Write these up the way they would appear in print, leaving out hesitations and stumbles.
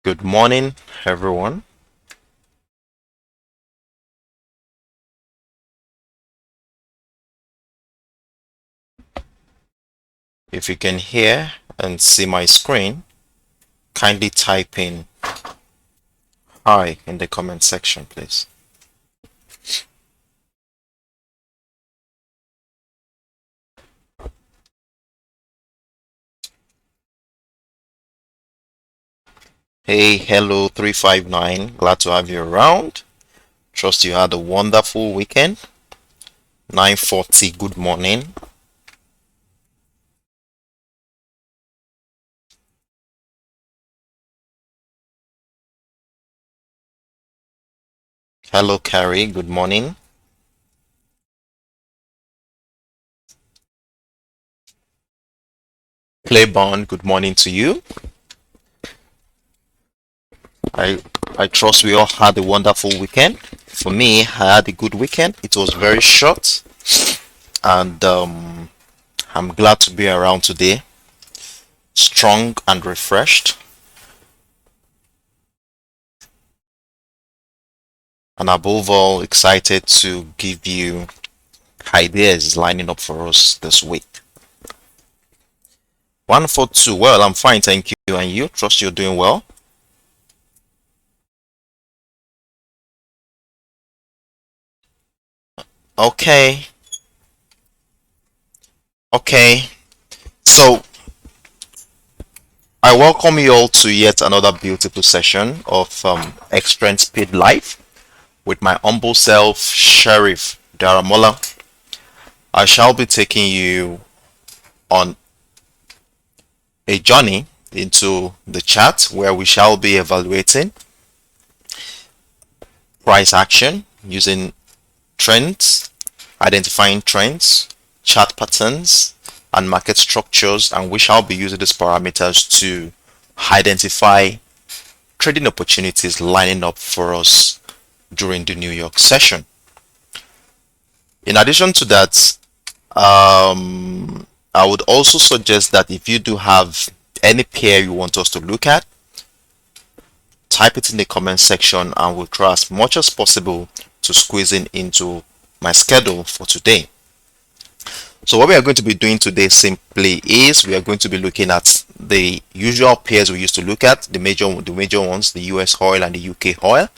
Good morning, everyone. If you can hear and see my screen, kindly type in hi in the comment section, please. Hey, hello 359. Glad to have you around. Trust you had a wonderful weekend. 9:40. Good morning. Hello, Carrie. Good morning. Claiborne. Good morning to you. I I trust we all had a wonderful weekend. For me, I had a good weekend. It was very short, and I'm glad to be around today, strong and refreshed, and above all, excited to give you ideas lining up for us this week. 142. Well, I'm fine, thank you. And you? Trust you're doing well. Okay, okay. So, I welcome you all to yet another beautiful session of Extreme Speed Life with my humble self, Sheriff Daramola. I shall be taking you on a journey into the chart where we shall be evaluating price action using trends, identifying trends, chart patterns, and market structures, and we shall be using these parameters to identify trading opportunities lining up for us during the New York session. In addition to that, I would also suggest that if you do have any pair you want us to look at, type it in the comment section and we'll try as much as possible to squeeze in into my schedule for today. So what we are going to be doing today simply is we are going to be looking at the usual pairs we used to look at, the major ones, the US oil and the UK oil,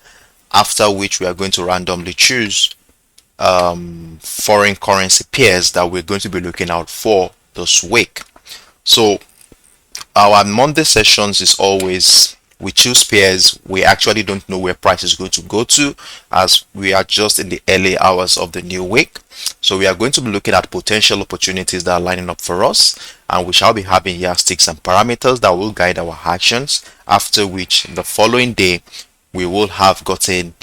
after which we are going to randomly choose foreign currency pairs that we're going to be looking out for this week. So our Monday sessions is always we choose pairs we actually don't know where price is going to go to, as we are just in the early hours of the new week. So we are going to be looking at potential opportunities that are lining up for us, and we shall be having yardsticks and parameters that will guide our actions, after which the following day we will have gotten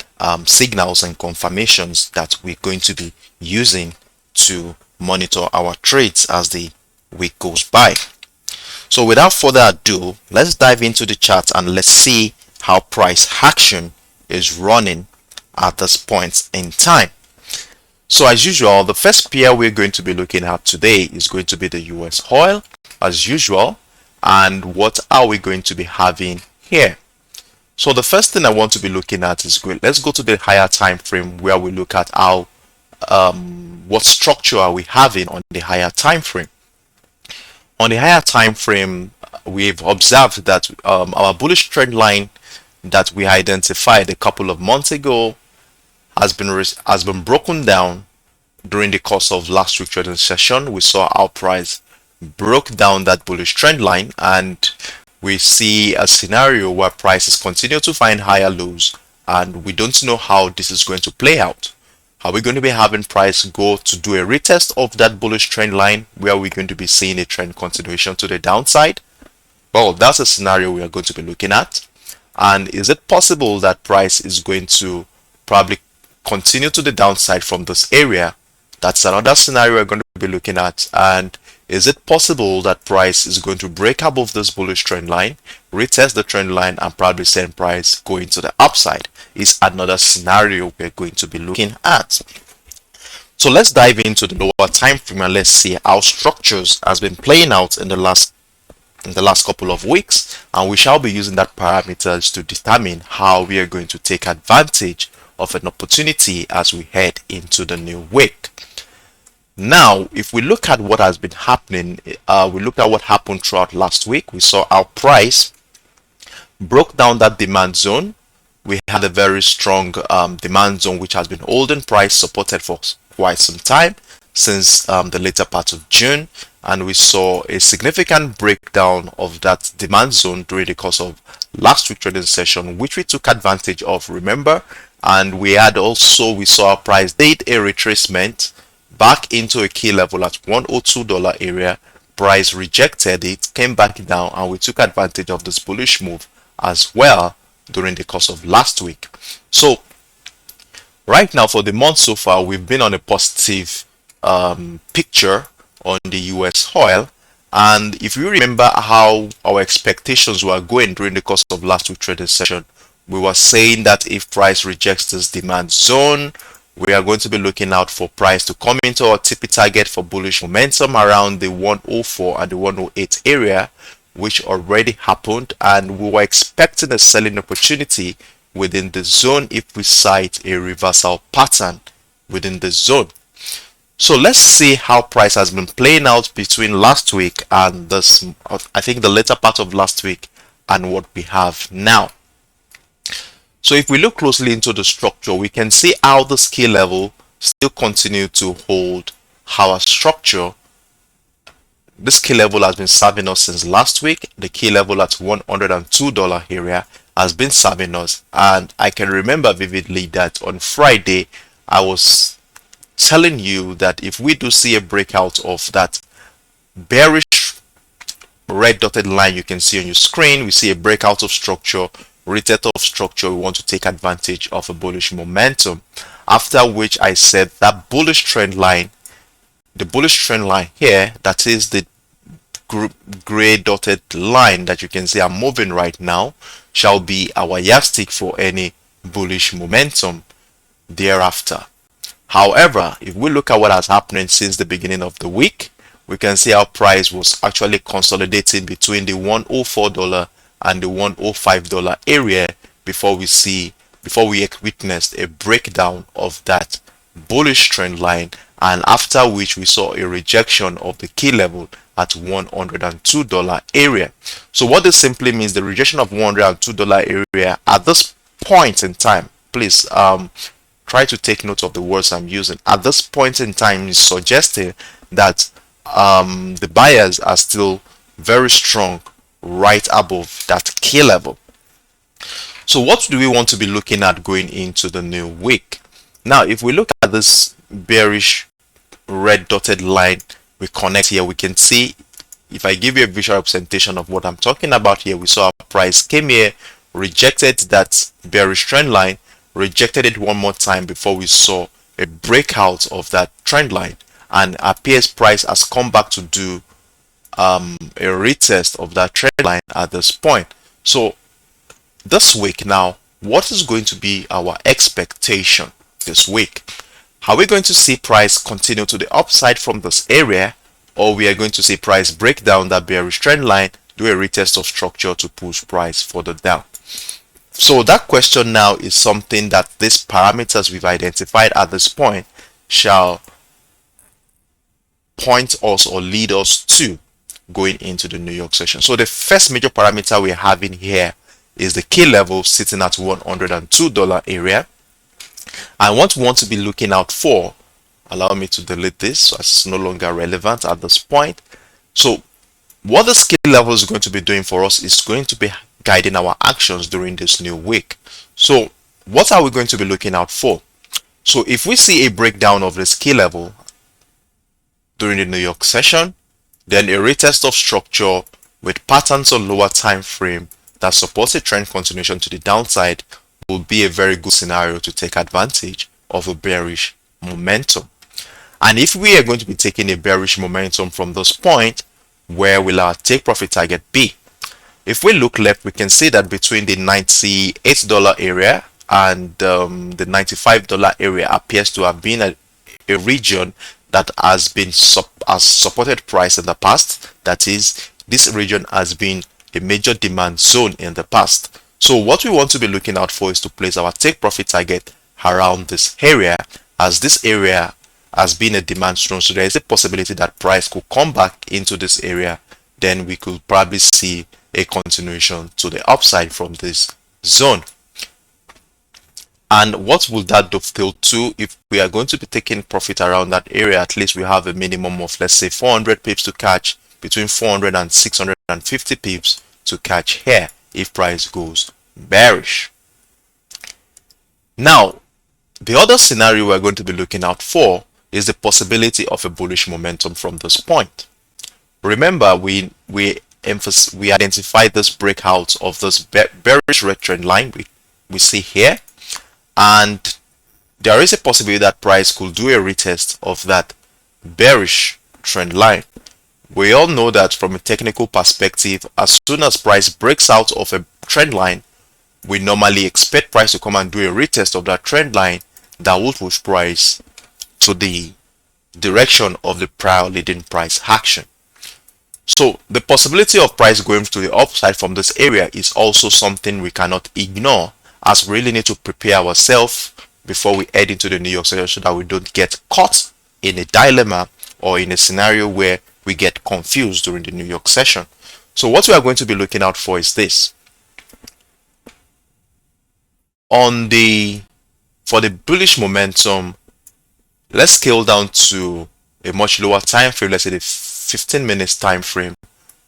signals and confirmations that we're going to be using to monitor our trades as the week goes by. So without further ado, let's dive into the chart and let's see how price action is running at this point in time. So as usual, the first pair we're going to be looking at today is going to be the US oil as usual. And what are we going to be having here? So the first thing I want to be looking at is let's go to the higher time frame where we look at how what structure are we having on the higher time frame. On the higher time frame, we've observed that our bullish trend line that we identified a couple of months ago has been broken down during the course of last week's trading session. We saw our price broke down that bullish trend line, and we see a scenario where prices continue to find higher lows, and we don't know how this is going to play out. Are we going to be having price go to do a retest of that bullish trend line, where we're going to be seeing a trend continuation to the downside? Well, that's a scenario we are going to be looking at. And is it possible that price is going to probably continue to the downside from this area? That's another scenario we're going to be looking at. And is it possible that price is going to break above this bullish trend line, retest the trend line, and probably send price going to the upside? Is another scenario we're going to be looking at. So let's dive into the lower time frame and let's see how structures has been playing out in the last in the last couple of weeks, and we shall be using that parameters to determine how we are going to take advantage of an opportunity as we head into the new week. Now, if we look at what has been happening, we look at what happened throughout last week. We saw our price broke down that demand zone. We had a very strong demand zone which has been holding price supported for quite some time since the later part of June, and we saw a significant breakdown of that demand zone during the course of last week trading session, which we took advantage of, remember. And we saw our price did a retracement back into a key level at $102 area. Price rejected it, came back down, and we took advantage of this bullish move as well during the course of last week. So right now for the month so far, we've been on a positive picture on the US oil. And if you remember how our expectations were going during the course of last week trading session, we were saying that if price rejects this demand zone, we are going to be looking out for price to come into our TP target for bullish momentum around the 104 and the 108 area, which already happened, and we were expecting a selling opportunity within the zone if we sight a reversal pattern within the zone. So let's see how price has been playing out between last week and this, I think the later part of last week, and what we have now. So if we look closely into the structure, we can see how this key level still continue to hold our structure. This key level has been serving us since last week. The key level at $102 area has been serving us, and I can remember vividly that on Friday I was telling you that if we do see a breakout of that bearish red dotted line you can see on your screen, we see a breakout of structure, retest of structure, we want to take advantage of a bullish momentum. After which I said that bullish trend line, the bullish trend line here, that is the gray dotted line that you can see I'm moving right now, shall be our yardstick for any bullish momentum thereafter. However, if we look at what has happened since the beginning of the week, we can see our price was actually consolidating between the $104 and the $105 area before we witnessed a breakdown of that bullish trend line, and after which we saw a rejection of the key level at $102 area. So what this simply means, the rejection of $102 area at this point in time, please try to take note of the words I'm using. At this point in time is suggesting that the buyers are still very strong right above that key level. So what do we want to be looking at going into the new week? Now, if we look at this bearish red dotted line we connect here, we can see, if I give you a visual representation of what I'm talking about here, we saw our price came here, rejected that bearish trend line, rejected it one more time before we saw a breakout of that trend line, and appears price has come back to do a retest of that trend line at this point. So this week now, what is going to be our expectation this week? Are we going to see price continue to the upside from this area, or we are going to see price break down that bearish trend line, do a retest of structure to push price further down? So that question now is something that these parameters we've identified at this point shall point us or lead us to going into the New York session. So the first major parameter we're having here is the key level sitting at $102 area. And what we want to be looking out for, allow me to delete this so it's no longer relevant at this point. So what the key level is going to be doing for us is going to be guiding our actions during this new week. So what are we going to be looking out for? So if we see a breakdown of this key level during the New York session, then a retest of structure with patterns on lower time frame that supports a trend continuation to the downside will be a very good scenario to take advantage of a bearish momentum. And if we are going to be taking a bearish momentum from this point, where will our take profit target be? If we look left, we can see that between the $98 area and the $95 area appears to have been a region that has been supported price in the past. That is, this region has been a major demand zone in the past. So what we want to be looking out for is to place our take profit target around this area, as this area has been a demand zone. So there is a possibility that price could come back into this area. Then we could probably see a continuation to the upside from this zone. And what will that dovetail to? If we are going to be taking profit around that area, at least we have a minimum of, let's say, 400 pips to catch, between 400 and 650 pips to catch here if price goes bearish. Now, the other scenario we're going to be looking out for is the possibility of a bullish momentum from this point. Remember, we identified this breakout of this bearish red trend line we see here, and there is a possibility that price could do a retest of that bearish trend line. We all know that from a technical perspective, as soon as price breaks out of a trend line, we normally expect price to come and do a retest of that trend line that will push price to the direction of the prior leading price action. So the possibility of price going to the upside from this area is also something we cannot ignore, as we really need to prepare ourselves before we head into the New York session so that we don't get caught in a dilemma or in a scenario where we get confused during the New York session. So what we are going to be looking out for is this. For the bullish momentum, let's scale down to a much lower time frame, let's say the 15 minutes time frame,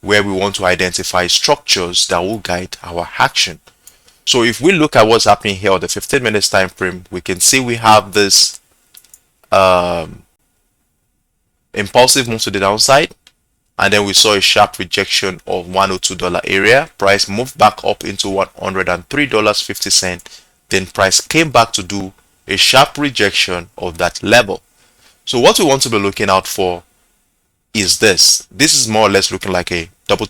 where we want to identify structures that will guide our action. So if we look at what's happening here on the 15 minutes time frame, we can see we have this impulsive move to the downside, and then we saw a sharp rejection of $102 area. Price moved back up into $103.50. Then price came back to do a sharp rejection of that level. So what we want to be looking out for is this. This is more or less looking like a double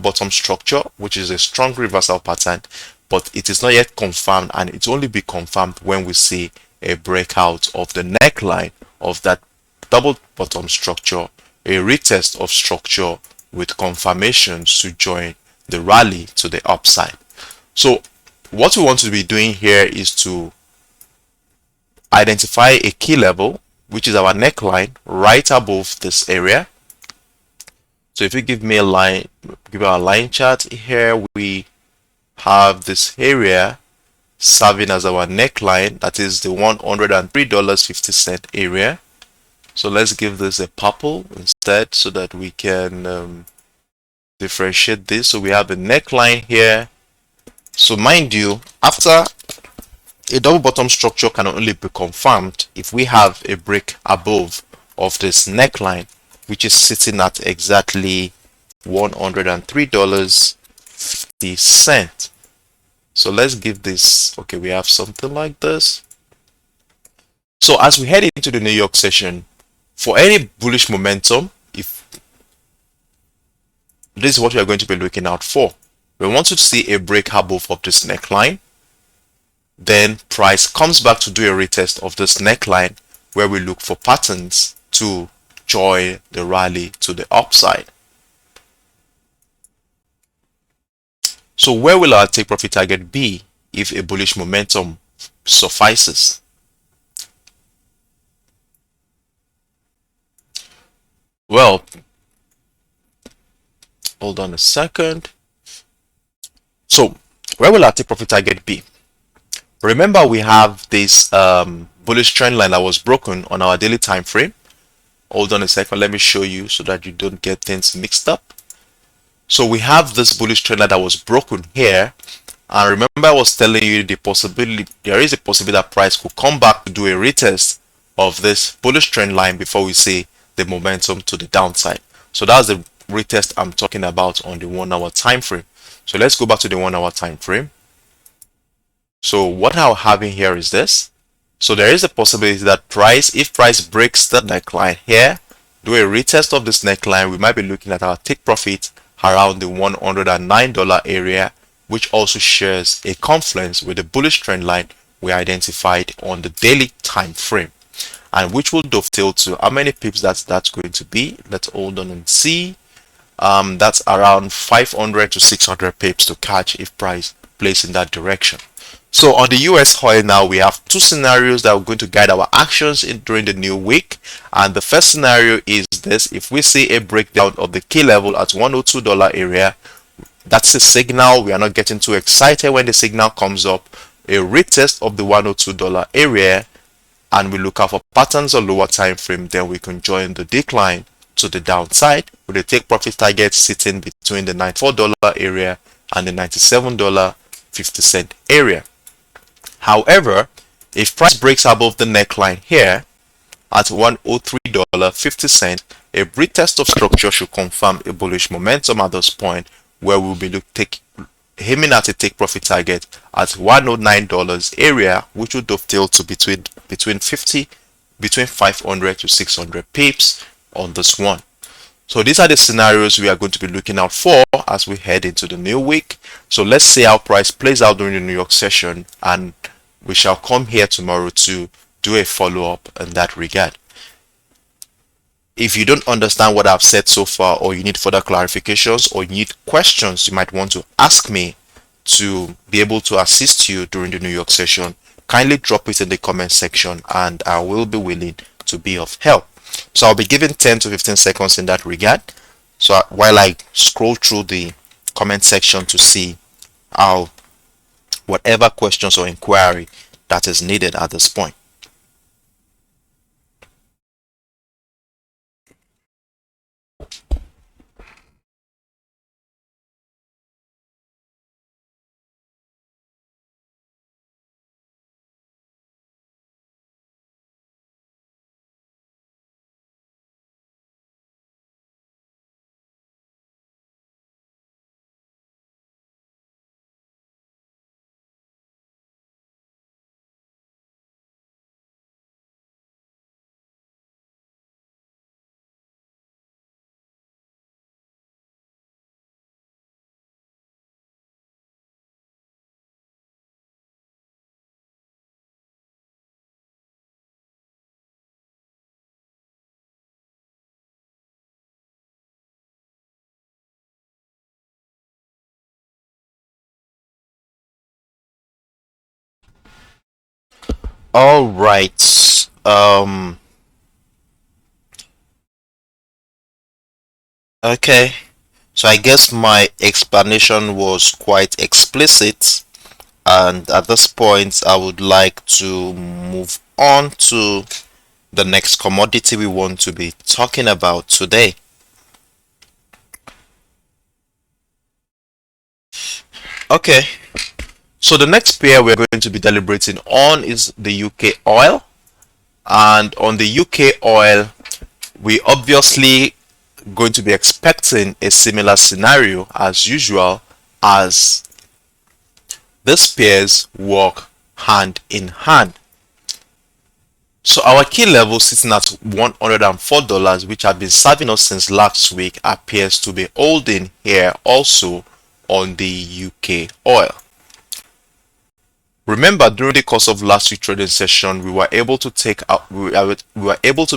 bottom structure, which is a strong reversal pattern, but it is not yet confirmed, and it will only be confirmed when we see a breakout of the neckline of that double bottom structure, a retest of structure with confirmations to join the rally to the upside. So what we want to be doing here is to identify a key level, which is our neckline right above this area. So if you give me a line, give our line chart here, we have this area serving as our neckline, that is the $103.50 area. So let's give this a purple instead so that we can differentiate this. So we have a neckline here. So mind you, after a double bottom structure can only be confirmed if we have a break above of this neckline, which is sitting at exactly $103.50. So let's give this, okay, we have something like this. So as we head into the New York session, for any bullish momentum, if this is what we are going to be looking out for, we want to see a break above of this neckline. Then price comes back to do a retest of this neckline, where we look for patterns to join the rally to the upside. So where will our take profit target be if a bullish momentum suffices? Well, hold on a second. So where will our take profit target be? Remember, we have this bullish trend line that was broken on our daily time frame. Hold on a second, let me show you so that you don't get things mixed up. So we have this bullish trend line that was broken here, and remember I was telling you the possibility, there is a possibility that price could come back to do a retest of this bullish trend line before we see the momentum to the downside. So that's the retest I'm talking about on the 1 hour time frame. So let's go back to the 1 hour time frame. So what I'm having here is this. So there is a possibility that price, if price breaks that neckline here, do a retest of this neckline, we might be looking at our take profit around the $109 area, which also shares a confluence with the bullish trend line we identified on the daily time frame, and which will dovetail to how many pips that's going to be. Let's hold on and see. That's around 500 to 600 pips to catch if price plays in that direction. So on the US oil now, we have two scenarios that are going to guide our actions during the new week. And the first scenario is this: if we see a breakdown of the key level at $102 area, that's a signal. We are not getting too excited when the signal comes up. A retest of the $102 area, and we look out for patterns on lower time frame, then we can join the decline to the downside with the take profit target sitting between the $94 area and the $97.50 area. However, if price breaks above the neckline here at $103.50, a retest of structure should confirm a bullish momentum at this point, where we'll be aiming at a take profit target at $109 area, which will dovetail to between 500 to 600 pips on this one. So these are the scenarios we are going to be looking out for as we head into the new week. So let's see how price plays out during the New York session, and we shall come here tomorrow to do a follow-up in that regard. If you don't understand what I've said so far, or you need further clarifications, or you need questions you might want to ask me to be able to assist you during the New York session, kindly drop it in the comment section and I will be willing to be of help. So I'll be giving 10 to 15 seconds in that regard, so while I scroll through the comment section to see how whatever questions or inquiry that is needed at this point. All right. Okay. So I guess my explanation was quite explicit, and at this point I would like to move on to the next commodity we want to be talking about today. Okay. So the next pair we're going to be deliberating on is the UK oil. And on the UK oil, we obviously going to be expecting a similar scenario as usual, as these pairs work hand in hand. So our key level sitting at $104, which have been serving us since last week, appears to be holding here also on the UK oil. Remember, during the course of last week's trading session, we were able to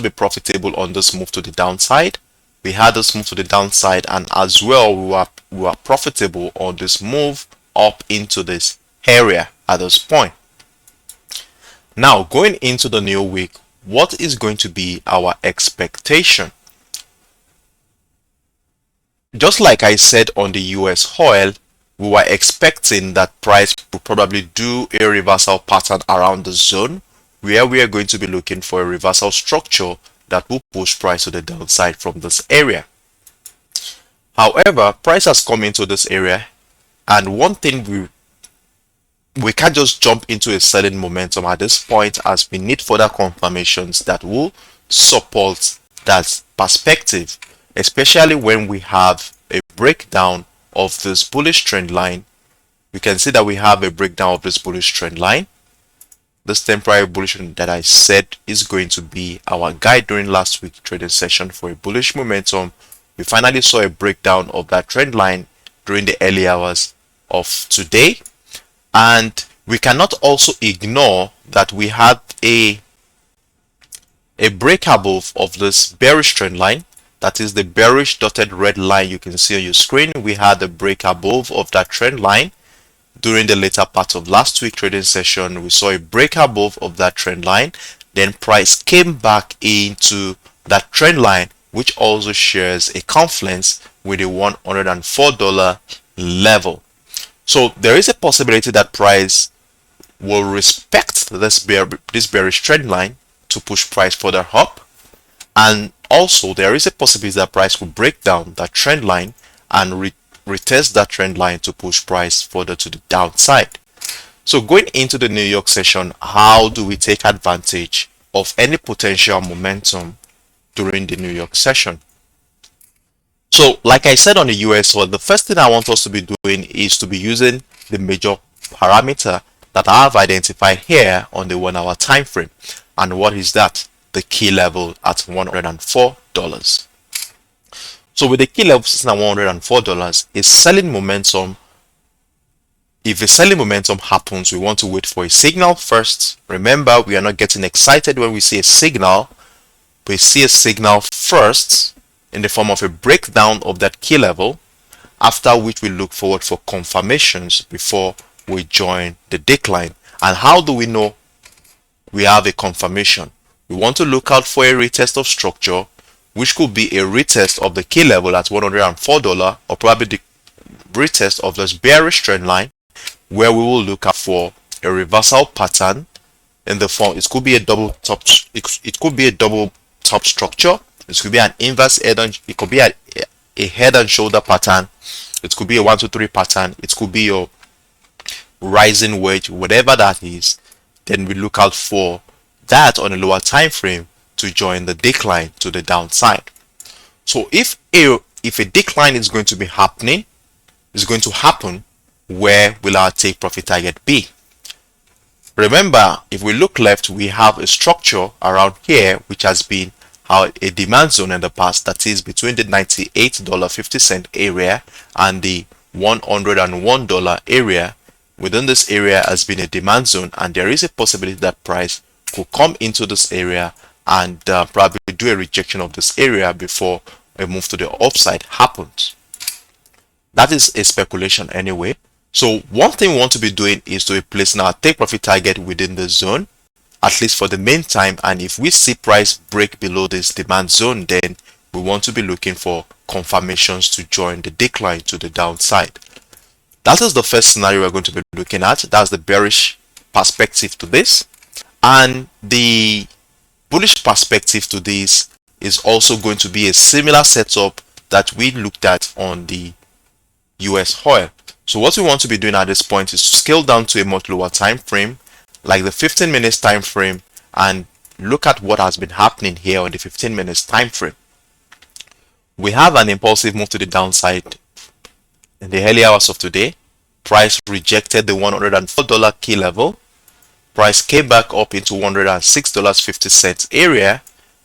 be profitable on this move to the downside. We had this move to the downside, and as well we were profitable on this move up into this area at this point. Now, going into the new week, what is going to be our expectation? Just like I said on the US oil, we were expecting that price will probably do a reversal pattern around the zone, where we are going to be looking for a reversal structure that will push price to the downside from this area. However, price has come into this area, and one thing we can't just jump into a selling momentum at this point, as we need further confirmations that will support that perspective, especially when we have a breakdown of this bullish trend line. We can see that we have a breakdown of this bullish trend line. This temporary bullish trend that I said is going to be our guide during last week's trading session for a bullish momentum. We finally saw a breakdown of that trend line during the early hours of today, and we cannot also ignore that we had a break above of this bearish trend line that is the bearish dotted red line you can see on your screen, we had a break above of that trend line. During the later part of last week trading session, we saw a break above of that trend line. Then price came back into that trend line, which also shares a confluence with the $104 level. So there is a possibility that price will respect this bearish trend line to push price further up, and also there is a possibility that price will break down that trend line and retest that trend line to push price further to the downside. So going into the New York session, how do we take advantage of any potential momentum during the New York session? So like I said on the USOil, the first thing I want us to be doing is to be using the major parameter that I have identified here on the 1 hour time frame. And what is that? The key level at $104. So with the key level sitting at $104, a selling momentum, if a selling momentum happens, we want to wait for a signal first. Remember, we are not getting excited when we see a signal. We see a signal first in the form of a breakdown of that key level, after which we look forward for confirmations before we join the decline. And how do we know we have a confirmation? We want to look out for a retest of structure, which could be a retest of the key level at $104, or probably the retest of this bearish trend line, where we will look out for a reversal pattern in the form. It could be a double top. It could be a double top structure. It could be an inverse head and it could be a head and shoulder pattern. It could be a 1, 2, 3 pattern. It could be your rising wedge, whatever that is. Then we look out for that on a lower time frame to join the decline to the downside. So if a decline is going to be happening, where will our take profit target be? Remember, if we look left, we have a structure around here which has been a demand zone in the past, that is between the $98.50 area and the $101 area. Within this area has been a demand zone, and there is a possibility that price could come into this area and probably do a rejection of this area before a move to the upside happens. That is a speculation anyway. So one thing we want to be doing is to be placing our take profit target within the zone, at least for the meantime. And if we see price break below this demand zone, then we want to be looking for confirmations to join the decline to the downside. That is the first scenario we're going to be looking at. That's the bearish perspective to this. And the bullish perspective to this is also going to be a similar setup that we looked at on the UsOil. So what we want to be doing at this point is to scale down to a much lower time frame, like the 15 minutes time frame, and look at what has been happening here on the 15 minutes time frame. We have an impulsive move to the downside in the early hours of today. Price rejected the $104 key level. Price came back up into $106.50 area.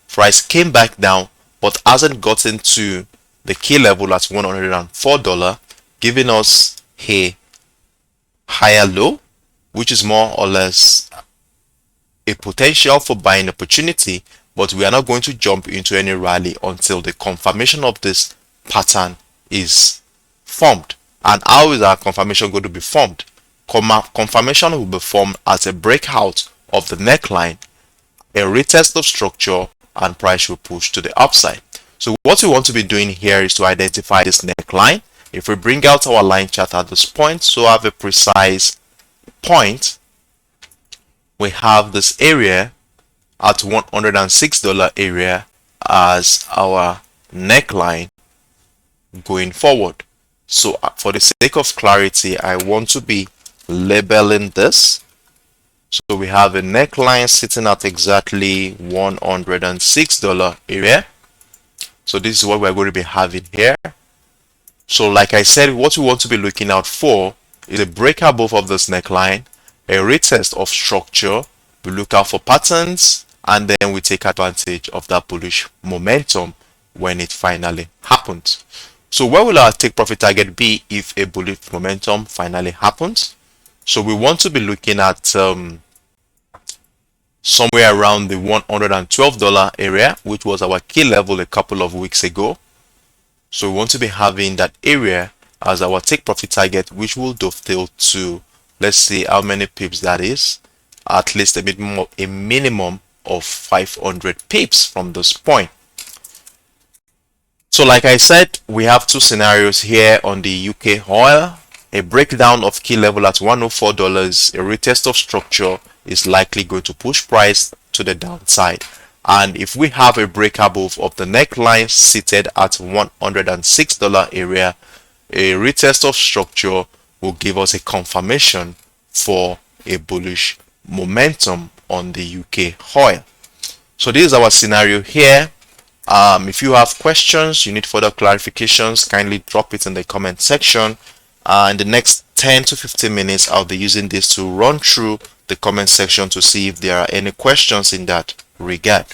Price came back down, but hasn't gotten to the key level at $104, giving us a higher low, which is more or less a potential for buying opportunity. But we are not going to jump into any rally until the confirmation of this pattern is formed. And how is our confirmation going to be formed? Confirmation will be formed as a breakout of the neckline, a retest of structure, and price will push to the upside. So what we want to be doing here is to identify this neckline. If we bring out our line chart at this point, so have a precise point, we have this area at $106 area as our neckline going forward. So for the sake of clarity, I want to be labeling this. So we have a neckline sitting at exactly $106 area. So this is what we're going to be having here. So like I said, what we want to be looking out for is a break above of this neckline, a retest of structure. We look out for patterns, and then we take advantage of that bullish momentum when it finally happens. So where will our take profit target be if a bullish momentum finally happens? So we want to be looking at somewhere around the $112 area, which was our key level a couple of weeks ago. So we want to be having that area as our take profit target, which will dovetail to, let's see how many pips that is, at least a minimum of 500 pips from this point. So like I said, we have two scenarios here on the UkOil. A breakdown of key level at $104, a retest of structure is likely going to push price to the downside. And if we have a break above of the neckline seated at $106 area, a retest of structure will give us a confirmation for a bullish momentum on the UkOil. So this is our scenario here. If you have questions, you need further clarifications, kindly drop it in the comment section. In the next 10 to 15 minutes, I'll be using this to run through the comment section to see if there are any questions in that regard.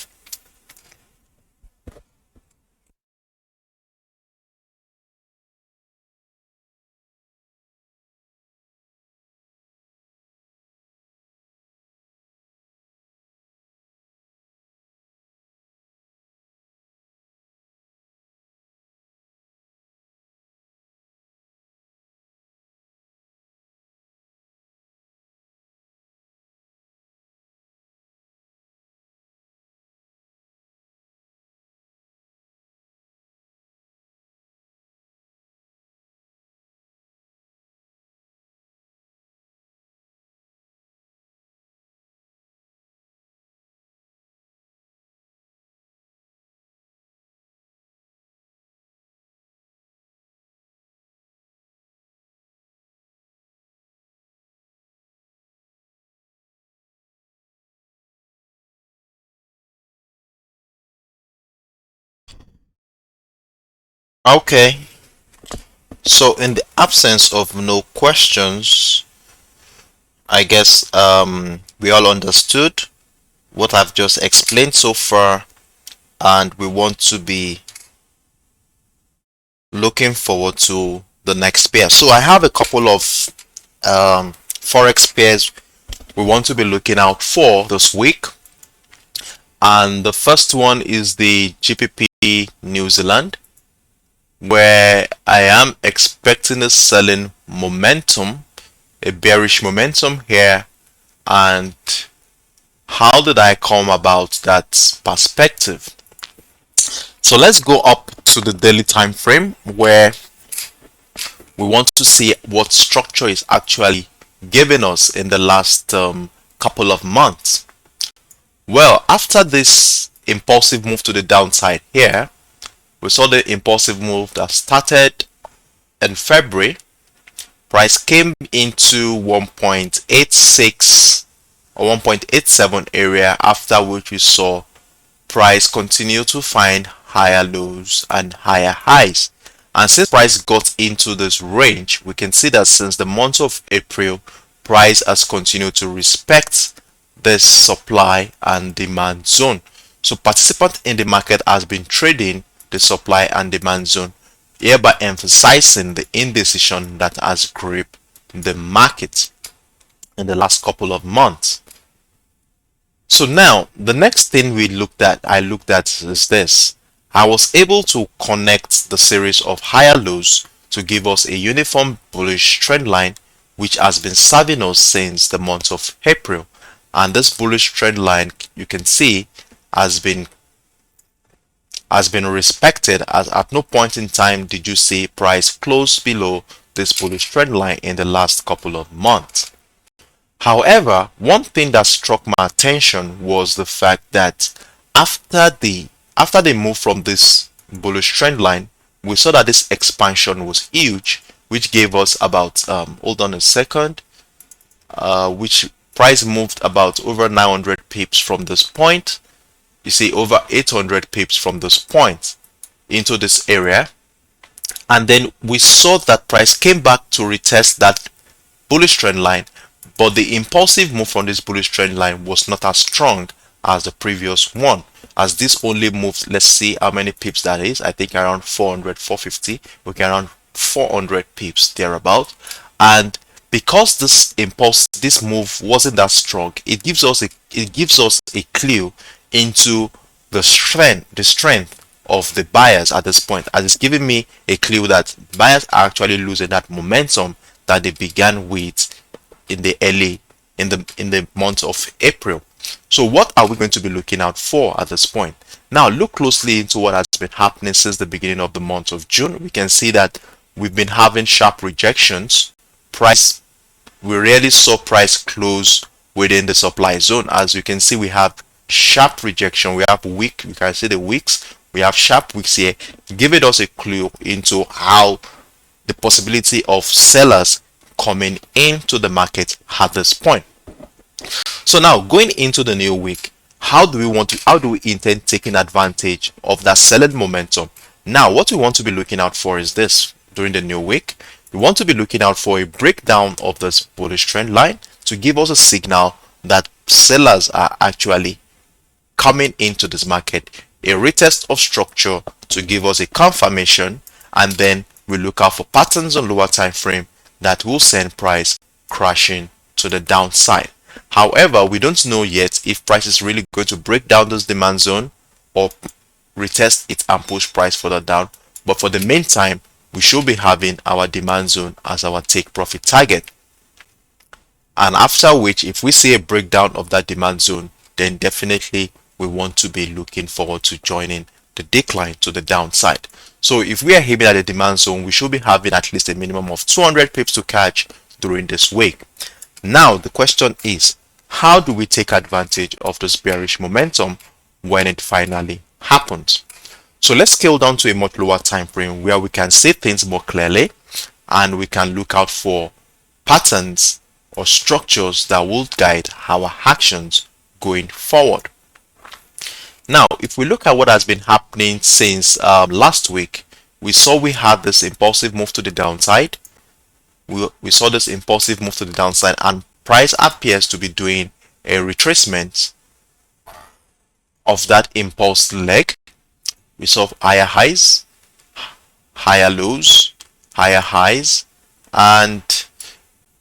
Okay, so in the absence of no questions, I guess we all understood what I've just explained so far, and we want to be looking forward to the next pair. So I have a couple of forex pairs we want to be looking out for this week, and the first one is the GBP New Zealand, where I am expecting a selling momentum, a bearish momentum here. And how did I come about that perspective? So let's go up to the daily time frame, where we want to see what structure is actually giving us in the last couple of months. Well, after this impulsive move to the downside here, we saw the impulsive move that started in February. Price came into 1.86 or 1.87 area, after which we saw price continue to find higher lows and higher highs. And since price got into this range, we can see that since the month of April, price has continued to respect this supply and demand zone. So participant in the market has been trading the supply and demand zone, hereby emphasizing the indecision that has gripped the market in the last couple of months. So now the next thing I looked at is this. I was able to connect the series of higher lows to give us a uniform bullish trend line, which has been serving us since the month of April. And this bullish trend line, you can see, has been respected, as at no point in time did you see price close below this bullish trend line in the last couple of months. However, one thing that struck my attention was the fact that after the move from this bullish trend line, we saw that this expansion was huge, which gave us about hold on a second, which price moved about over 900 pips from this point. You see, over 800 pips from this point into this area, and then we saw that price came back to retest that bullish trend line, but the impulsive move from this bullish trend line was not as strong as the previous one, as this only moved, let's see how many pips that is, I think around 400, 450, okay, around 400 pips thereabout. And Because this move wasn't that strong, it gives us a clue into the strength of the buyers at this point, as it's giving me a clue that buyers are actually losing that momentum that they began with in the month of April. So what are we going to be looking out for at this point? Now look closely into what has been happening since the beginning of the month of June. We can see that we've been having sharp rejections. We rarely saw price close within the supply zone. As you can see, we have sharp rejection. We have weak. You can see the wicks. We have sharp wicks here, giving us a clue into how the possibility of sellers coming into the market at this point. So now going into the new week, how do we intend taking advantage of that selling momentum? Now what we want to be looking out for is this. During the new week, we want to be looking out for a breakdown of this bullish trend line to give us a signal that sellers are actually coming into this market, a retest of structure to give us a confirmation, and then we look out for patterns on lower time frame that will send price crashing to the downside. However, we don't know yet if price is really going to break down this demand zone or retest it and push price further down. But for the meantime, we should be having our demand zone as our take profit target. And after which, if we see a breakdown of that demand zone, then definitely we want to be looking forward to joining the decline to the downside. So if we are aiming at the demand zone, we should be having at least a minimum of 200 pips to catch during this week. Now the question is, how do we take advantage of this bearish momentum when it finally happens? So let's scale down to a much lower time frame where we can see things more clearly, and we can look out for patterns or structures that will guide our actions going forward. Now if we look at what has been happening since last week, we saw we had this impulsive move to the downside. We saw this impulsive move to the downside, and price appears to be doing a retracement of that impulse leg. We saw higher highs, higher lows, higher highs, and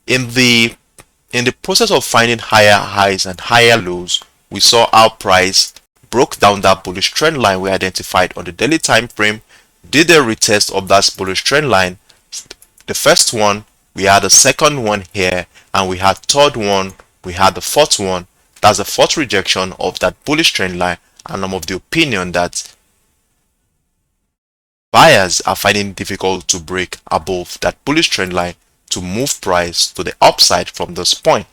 in the process of finding higher highs and higher lows, we saw our price broke down that bullish trend line we identified on the daily time frame, did a retest of that bullish trend line. The first one, we had a second one here, and we had third one, we had the fourth one. That's the fourth rejection of that bullish trend line, and I'm of the opinion that buyers are finding it difficult to break above that bullish trend line to move price to the upside from this point.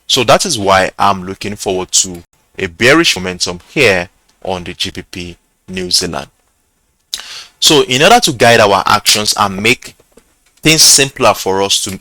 So that is why I'm looking forward to a bearish momentum here on the GBP New Zealand. So in order to guide our actions and make things simpler for us during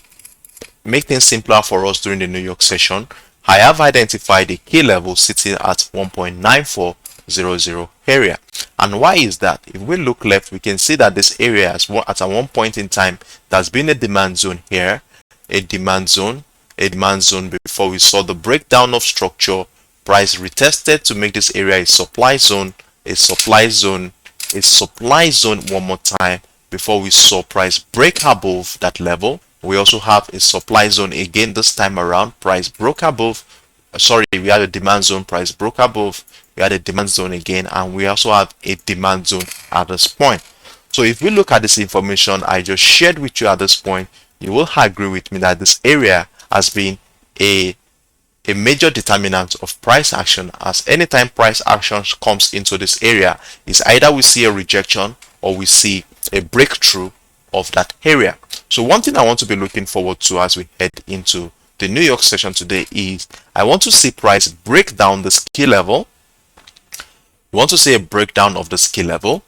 the New York session, I have identified a key level sitting at 1.9400 area. And why is that? If we look left, we can see that this area at one point in time, there's been a demand zone here, a demand zone before we saw the breakdown of structure. Price retested to make this area a supply zone one more time before we saw price break above that level. We also have a supply zone again this time around. Price broke above. We had a demand zone. Price broke above. We had a demand zone again, and we also have a demand zone at this point. So if we look at this information I just shared with you at this point, you will agree with me that this area has been a major determinant of price action, as anytime price action comes into this area, is either we see a rejection or we see a breakthrough of that area. So one thing I want to be looking forward to as we head into the New York session today is I want to see price break down the key level. We want to see a breakdown of the key level,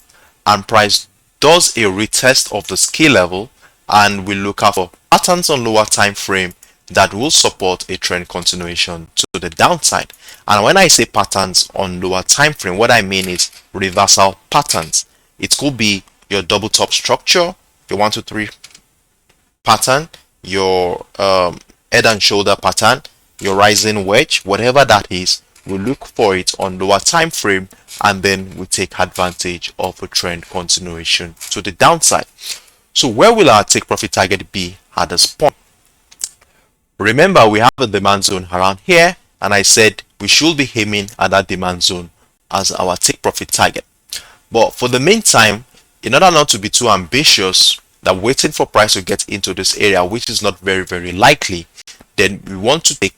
and price does a retest of the key level, and we look out for patterns on lower time frame that will support a trend continuation to the downside. And when I say patterns on lower time frame, what I mean is reversal patterns. It could be your double top structure, your 1 2 3 pattern, your head and shoulder pattern, your rising wedge, whatever that is. We look for it on lower time frame, and then we take advantage of a trend continuation to the downside. So where will our take profit target be at this point? Remember, we have a demand zone around here, and I said we should be aiming at that demand zone as our take profit target. But for the meantime, in order not to be too ambitious, that waiting for price to get into this area, which is not very likely, then we want to take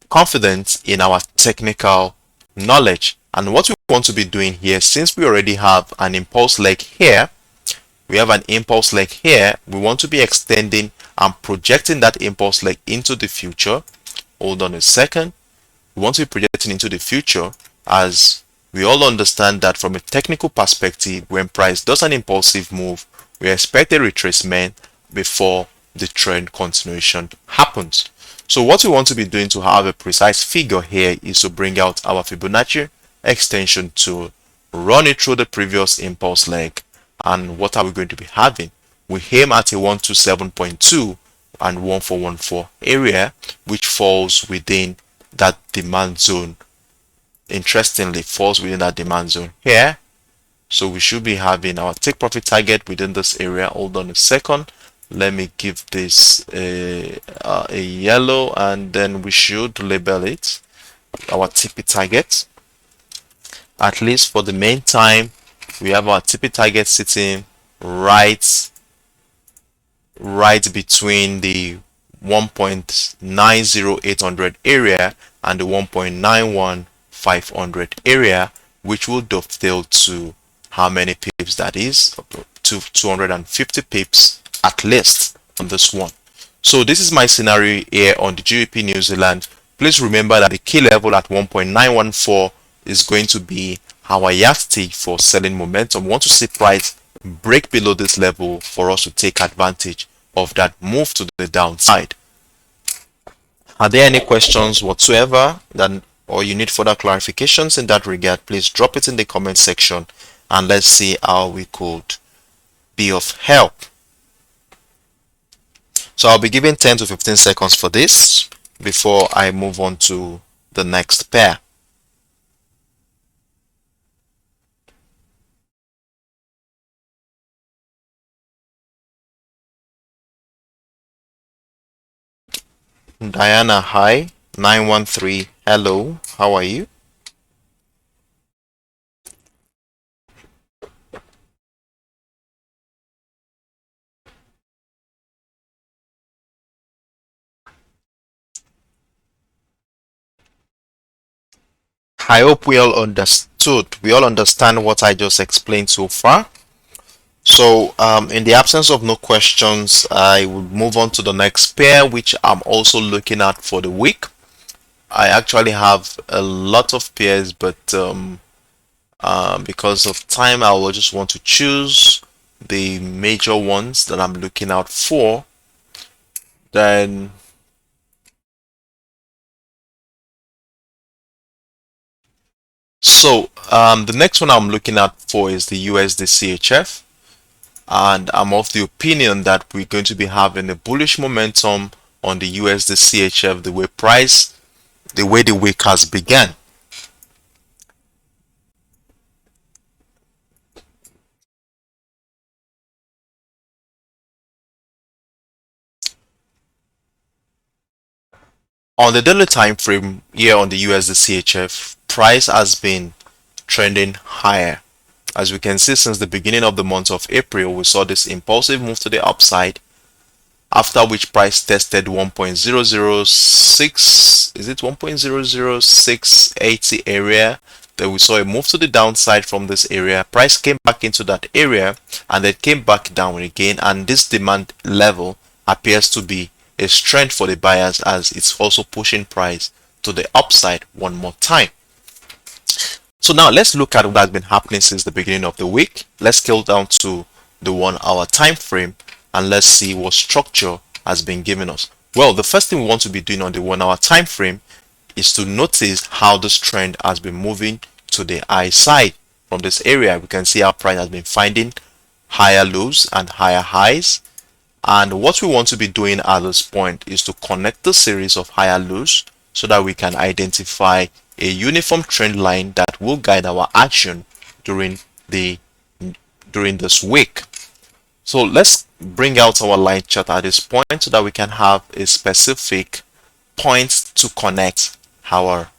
confidence in our technical knowledge. And what we want to be doing here, since we already have an impulse leg here, we want to be extending and projecting that impulse leg into the future. Hold on a second. We want to be projecting into the future, as we all understand that from a technical perspective, when price does an impulsive move, we expect a retracement before the trend continuation happens. So what we want to be doing to have a precise figure here is to bring out our Fibonacci extension tool, run it through the previous impulse leg, and what are we going to be having? We aim at a 127.2 and 1414 area, which falls within that demand zone. Interestingly, falls within that demand zone here. So we should be having our take profit target within this area. Hold on a second. Let me give this a yellow, and then we should label it our TP target. At least for the meantime, we have our TP target sitting right between the 1.90800 area and the 1.91500 area, which will dovetail to how many pips that is, to 250 pips at least on this one. So this is my scenario here on the GBP New Zealand. Please remember that the key level at 1.914 is going to be our yardstick for selling momentum. We want to see price break below this level for us to take advantage of that move to the downside. Are there any questions whatsoever or you need further clarifications in that regard? Please drop it in the comment section, and let's see how we could be of help. So I'll be giving 10 to 15 seconds for this before I move on to the next pair. Diana, hi. 913, hello. How are you? I hope we all understood. We all understand what I just explained so far. So in the absence of no questions, I will move on to the next pair, which I'm also looking at for the week. I actually have a lot of pairs, but because of time, I will just want to choose the major ones that I'm looking out for. Then the next one I'm looking out for is the USDCHF, and I'm of the opinion that we're going to be having a bullish momentum on the USDCHF the way the week has begun. On the daily time frame here on the USDCHF, price has been trending higher. As we can see, since the beginning of the month of April, we saw this impulsive move to the upside, after which price tested 1.006, is it 1.00680 area? Then we saw a move to the downside from this area. Price came back into that area and then came back down again, and this demand level appears to be a strength for the buyers, as it's also pushing price to the upside one more time. So now let's look at what has been happening since the beginning of the week. Let's scale down to the 1 hour time frame and let's see what structure has been given us. Well, the first thing we want to be doing on the 1 hour time frame is to notice how this trend has been moving to the high side. From this area, we can see how price has been finding higher lows and higher highs. And what we want to be doing at this point is to connect the series of higher lows so that we can identify a uniform trend line that will guide our action during this week. So let's bring out our line chart at this point so that we can have a specific point to connect our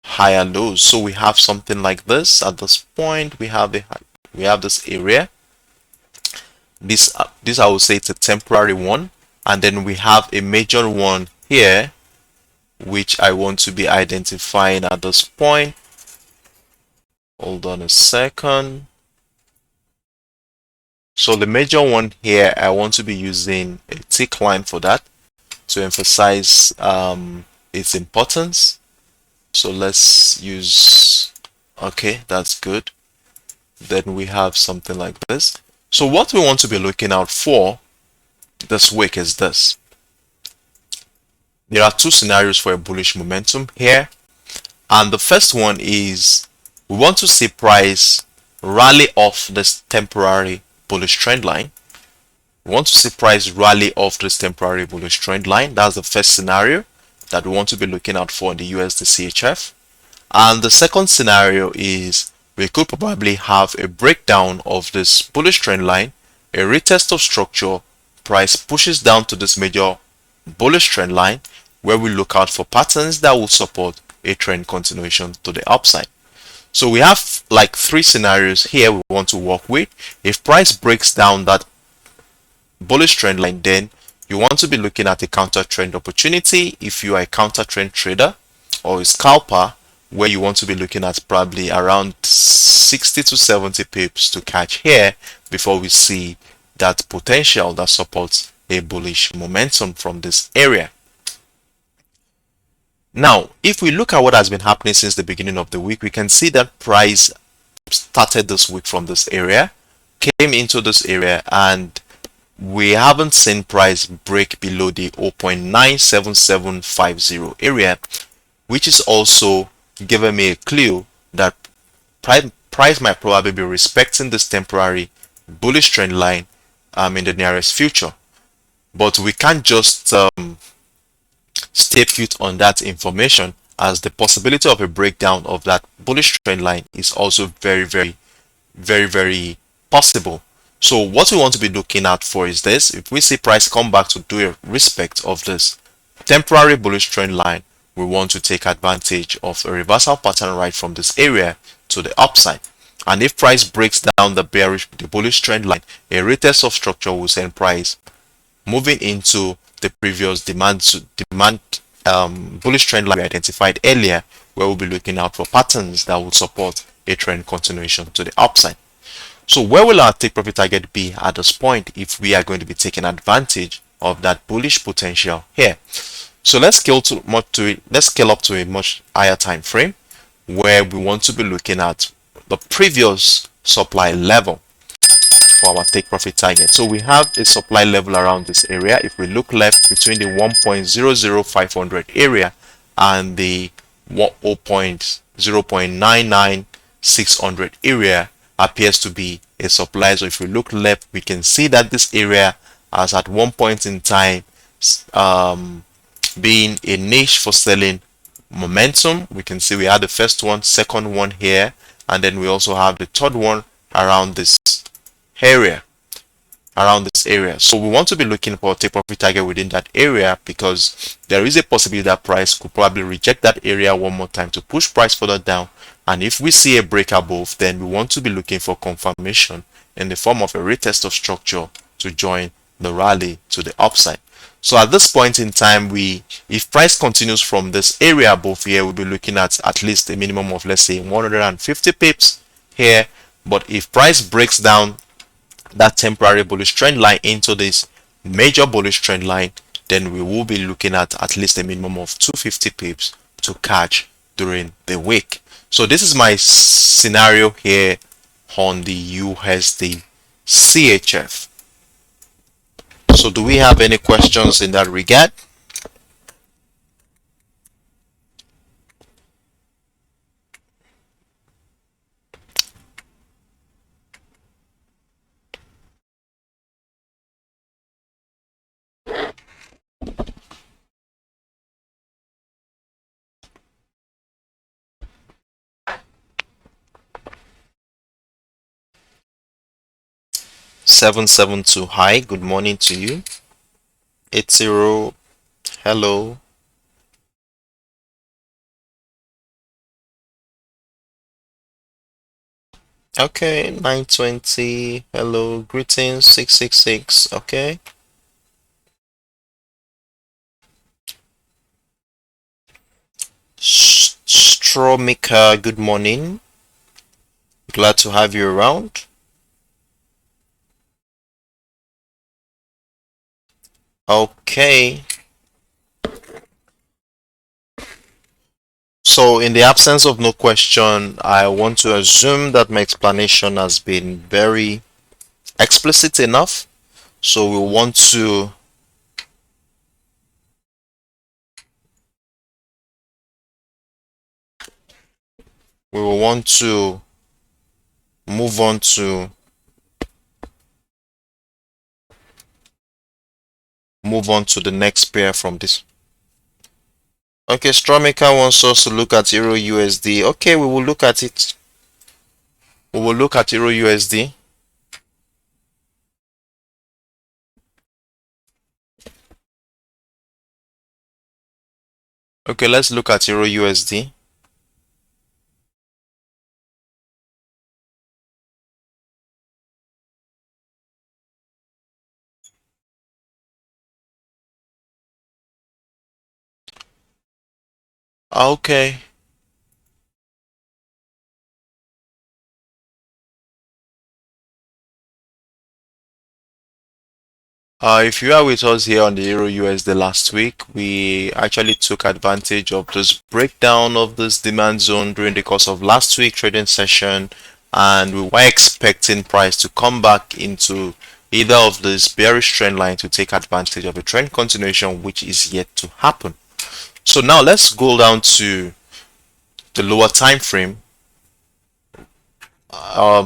higher lows. So we have something like this. At this point, we have this area. This I would say it's a temporary one, and then we have a major one here, which I want to be identifying at this point. Hold on a second. So the major one here, I want to be using a tick line for that to emphasize its importance. So let's use, okay, that's good. Then we have something like this. So what we want to be looking out for this week is this. There are two scenarios for a bullish momentum here. And the first one is we want to see price rally off this temporary bullish trend line. We want to see price rally off this temporary bullish trend line. That's the first scenario that we want to be looking out for in the USDCHF. And the second scenario is we could probably have a breakdown of this bullish trend line, a retest of structure, price pushes down to this major bullish trend line, where we look out for patterns that will support a trend continuation to the upside. So we have like three scenarios here we want to work with. If price breaks down that bullish trend line, then you want to be looking at a counter trend opportunity if you are a counter trend trader or a scalper, where you want to be looking at probably around 60 to 70 pips to catch here before we see that potential that supports a bullish momentum from this area. Now, if we look at what has been happening since the beginning of the week, we can see that price started this week from this area, came into this area, and we haven't seen price break below the 0.97750 area, which is also giving me a clue that price might probably be respecting this temporary bullish trend line in the nearest future. But we can't just stay put on that information, as the possibility of a breakdown of that bullish trend line is also very possible. So what we want to be looking out for is this. If we see price come back to do a respect of this temporary bullish trend line, we want to take advantage of a reversal pattern right from this area to the upside. And if price breaks down the bullish trend line, a retest of structure will send price moving into the previous bullish trend line we identified earlier, where we'll be looking out for patterns that will support a trend continuation to the upside. So where will our take profit target be at this point if we are going to be taking advantage of that bullish potential here? So let's scale up to a much higher time frame, where we want to be looking at the previous supply level for our take profit target. So we have a supply level around this area. If we look left, between the 1.00500 area and the 0.99600 area appears to be a supply. So if we look left, we can see that this area has at one point in time being a niche for selling momentum. We can see we had the first one, second one here, and then we also have the third one around this area. So we want to be looking for a take profit target within that area, because there is a possibility that price could probably reject that area one more time to push price further down. And if we see a break above, then we want to be looking for confirmation in the form of a retest of structure to join the rally to the upside. So at this point in time, if price continues from this area above here, we'll be looking at least a minimum of, let's say, 150 pips here. But if price breaks down that temporary bullish trend line into this major bullish trend line, then we will be looking at least a minimum of 250 pips to catch during the week. So this is my scenario here on the USD CHF. So do we have any questions in that regard? 772, hi, good morning to you. 80, hello. Okay, 920, hello, greetings. 666, okay. Stromika, good morning. Glad to have you around. Okay. So, in the absence of no question, I want to assume that my explanation has been very explicit enough. So, we will want to move on to the next pair from this. Okay, Stromika wants us to look at Euro USD. Okay, we will look at it. We will look at Euro USD. Okay, let's look at Euro USD. Okay. If you are with us here on the Euro USD last week, we actually took advantage of this breakdown of this demand zone during the course of last week trading session, and we were expecting price to come back into either of this bearish trend line to take advantage of a trend continuation, which is yet to happen. So now let's go down to the lower time frame.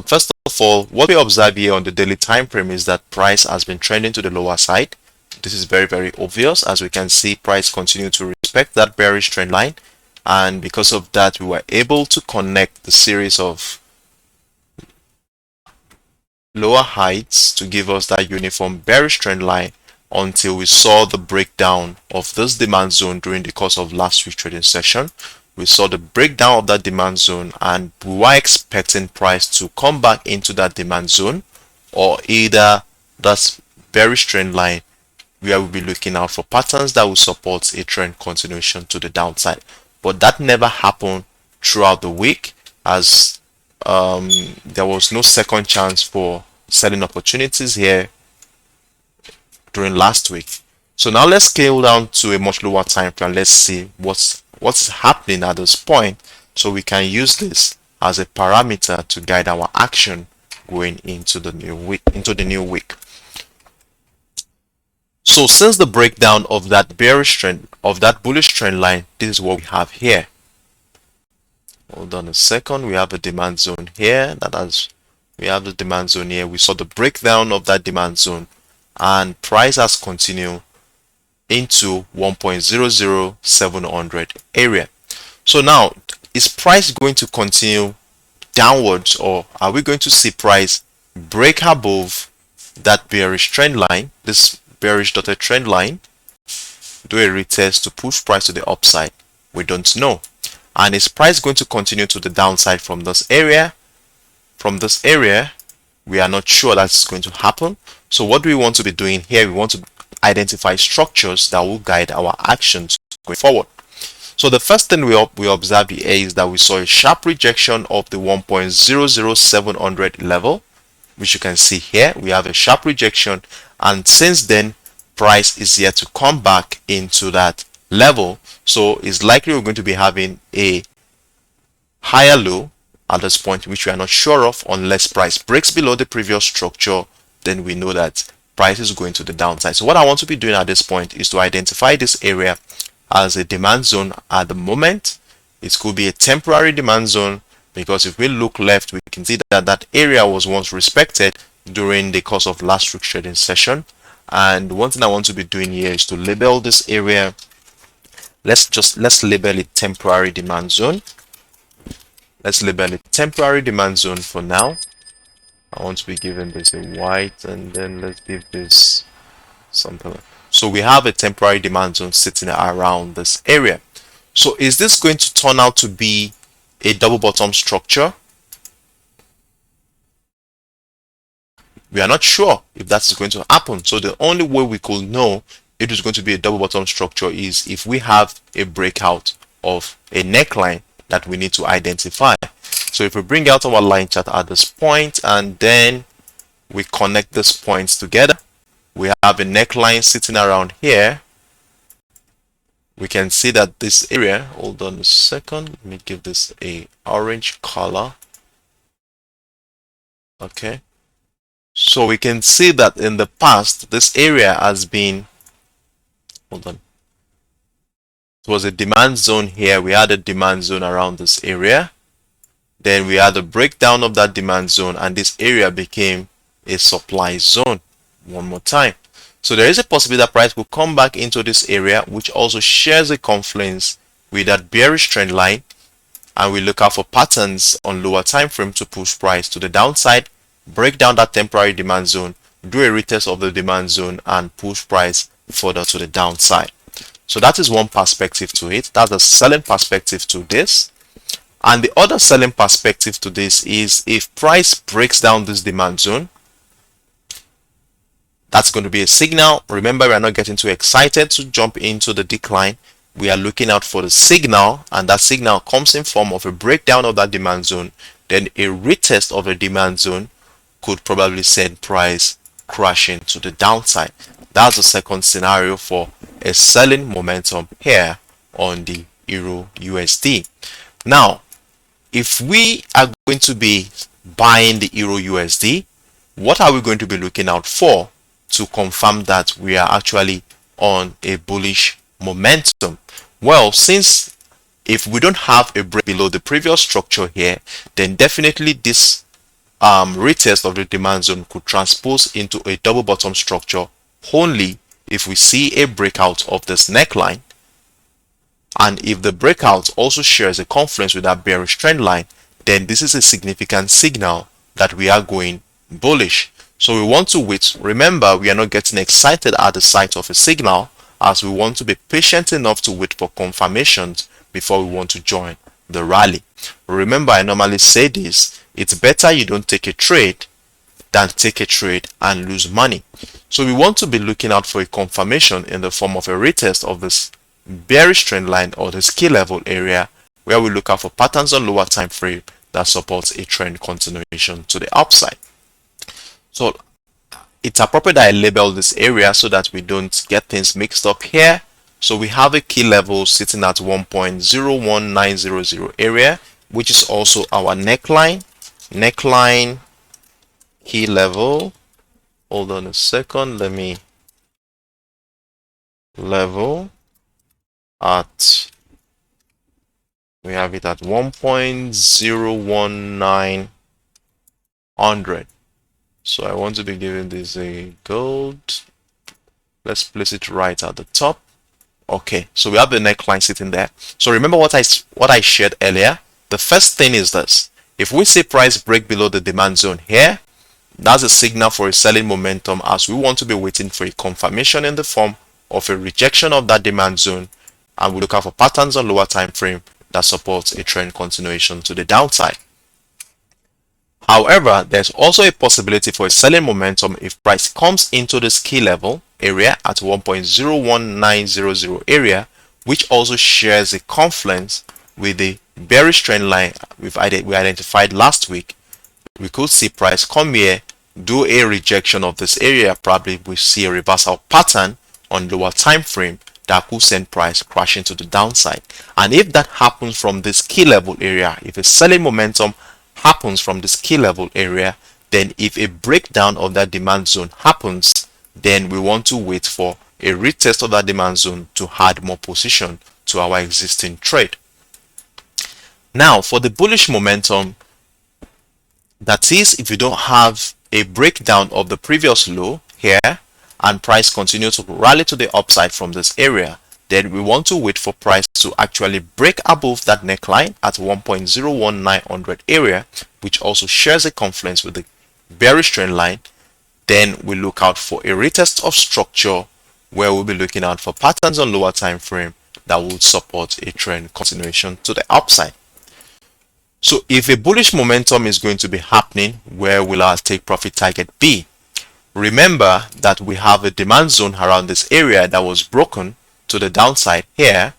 First of all, what we observe here on the daily time frame is that price has been trending to the lower side. This is very obvious. As we can see, price continue to respect that bearish trend line, and because of that, we were able to connect the series of lower heights to give us that uniform bearish trend line until we saw the breakdown of this demand zone during the course of last week's trading session. We saw the breakdown of that demand zone, and we were expecting price to come back into that demand zone, or either that bearish trend line where we'll be looking out for patterns that will support a trend continuation to the downside. But that never happened throughout the week, as there was no second chance for selling opportunities here during last week. So now let's scale down to a much lower time frame. Let's see what's happening at this point, so we can use this as a parameter to guide our action going into the new week. So since the breakdown of that bearish trend, of that bullish trend line, this is what we have here. Hold on a second. We have a demand zone here. We have the demand zone here. We saw the breakdown of that demand zone, and price has continued into 1.00700 area. So now, is price going to continue downwards, or are we going to see price break above that bearish trend line, this bearish dotted trend line, do a retest to push price to the upside? We don't know. And is price going to continue to the downside from this area? From this area, we are not sure that's going to happen. So what do we want to be doing here? We want to identify structures that will guide our actions going forward. So the first thing we observe here is that we saw a sharp rejection of the 1.00700 level, which you can see here. We have a sharp rejection, and since then price is yet to come back into that level. So it's likely we're going to be having a higher low at this point, which we are not sure of. Unless price breaks below the previous structure, then we know that price is going to the downside. So what I want to be doing at this point is to identify this area as a demand zone at the moment. It could be a temporary demand zone, because if we look left, we can see that that area was once respected during the course of last week's trading session. And one thing I want to be doing here is to label this area. Let's label it temporary demand zone. Let's label it temporary demand zone for now. I want to be given this a white, and then let's give this something. So we have a temporary demand zone sitting around this area. So is this going to turn out to be a double bottom structure? We are not sure if that is going to happen. So the only way we could know it is going to be a double bottom structure is if we have a breakout of a neckline that we need to identify. So if we bring out our line chart at this point and then we connect these points together, we have a neckline sitting around here. We can see that this area, hold on a second, let me give this a orange color. Okay, so we can see that in the past this area has been, hold on, it was a demand zone here. We had a demand zone around this area, then we had a breakdown of that demand zone, and this area became a supply zone one more time. So there is a possibility that price will come back into this area, which also shares a confluence with that bearish trend line, and we look out for patterns on lower time frame to push price to the downside, break down that temporary demand zone, do a retest of the demand zone, and push price further to the downside. So that is one perspective to it. That's a selling perspective to this. And the other selling perspective to this is if price breaks down this demand zone, that's going to be a signal. Remember, we are not getting too excited to jump into the decline. We are looking out for the signal, and that signal comes in form of a breakdown of that demand zone. Then a retest of the demand zone could probably send price crashing to the downside. That's the second scenario for a selling momentum here on the Euro USD. Now, if we are going to be buying the Euro USD, what are we going to be looking out for to confirm that we are actually on a bullish momentum? Well, since if we don't have a break below the previous structure here, then definitely this retest of the demand zone could transpose into a double bottom structure only if we see a breakout of this neckline, and if the breakout also shares a confluence with that bearish trend line, then this is a significant signal that we are going bullish. So we want to wait. Remember, we are not getting excited at the sight of a signal, as we want to be patient enough to wait for confirmations before we want to join the rally. Remember, I normally say this, it's better you don't take a trade than take a trade and lose money. So we want to be looking out for a confirmation in the form of a retest of this bearish trend line or the key level area, where we look out for patterns on lower time frame that supports a trend continuation to the upside. So it's appropriate that I label this area so that we don't get things mixed up here. So we have a key level sitting at 1.01900 area, which is also our neckline. Neckline key level. Hold on a second. Let me level at, we have it at 1.01900. So I want to be giving this a gold. Let's place it right at the top. Okay, so we have the neckline sitting there. So remember what I shared earlier. The first thing is this: if we see price break below the demand zone here, that's a signal for a selling momentum, as we want to be waiting for a confirmation in the form of a rejection of that demand zone, and we look out for patterns on lower time frame that supports a trend continuation to the downside. However, there's also a possibility for a selling momentum if price comes into this key level area at 1.01900 area, which also shares a confluence with the bearish trend line we identified last week. We could see price come here, do a rejection of this area. Probably we see a reversal pattern on lower time frame that could send price crashing to the downside. And if that happens from this key level area, if a selling momentum happens from this key level area, then if a breakdown of that demand zone happens, then we want to wait for a retest of that demand zone to add more position to our existing trade. Now, for the bullish momentum, that is, if you don't have a breakdown of the previous low here and price continues to rally to the upside from this area, then we want to wait for price to actually break above that neckline at 1.01900 area, which also shares a confluence with the bearish trend line, then we look out for a retest of structure where we'll be looking out for patterns on lower time frame that would support a trend continuation to the upside. So if a bullish momentum is going to be happening, where will our take profit target be? Remember that we have a demand zone around this area that was broken to the downside here.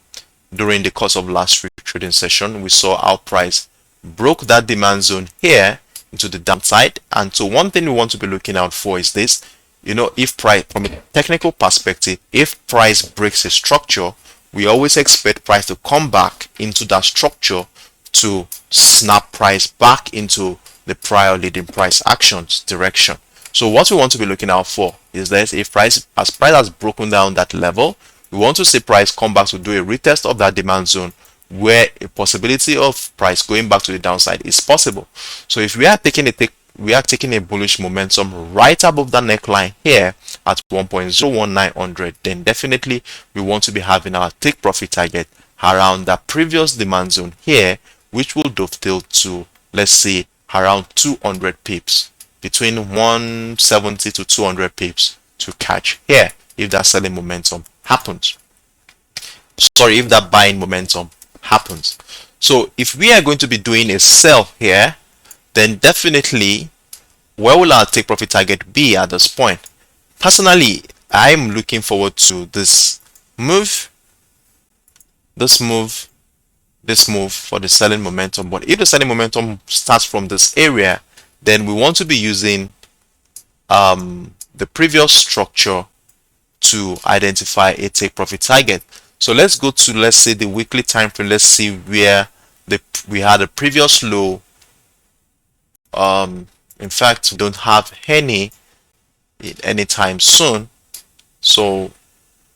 During the course of last week trading session, we saw our price broke that demand zone here into the downside. And so one thing we want to be looking out for is this, if price, from a technical perspective, if price breaks a structure, we always expect price to come back into that structure to snap price back into the prior leading price actions direction. So what we want to be looking out for is that if price has broken down that level, we want to see price come back to do a retest of that demand zone where a possibility of price going back to the downside is possible. So if we are taking a bullish momentum right above that neckline here at 1.01900, then definitely we want to be having our take profit target around that previous demand zone here, which will dovetail to, let's say, around 200 pips, between 170 to 200 pips to catch here if that selling momentum happens. Sorry, if that buying momentum happens. So if we are going to be doing a sell here, then definitely where will our take profit target be at this point? Personally, I'm looking forward to this move for the selling momentum. But if the selling momentum starts from this area, then we want to be using the previous structure to identify a take profit target. So let's go to, let's say, the weekly time frame. Let's see where we had a previous low. In fact, we don't have any anytime soon. So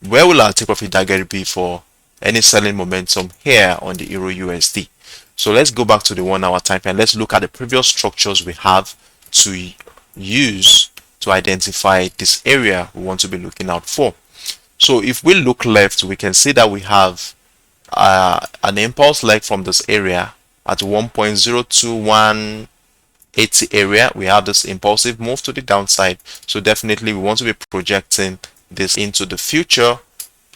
where will our take profit target be for any selling momentum here on the EURUSD? So let's go back to the 1 hour time frame. Let's look at the previous structures we have to use to identify this area we want to be looking out for. So if we look left, we can see that we have an impulse leg from this area at 1.02180 area. We have this impulsive move to the downside. So definitely we want to be projecting this into the future,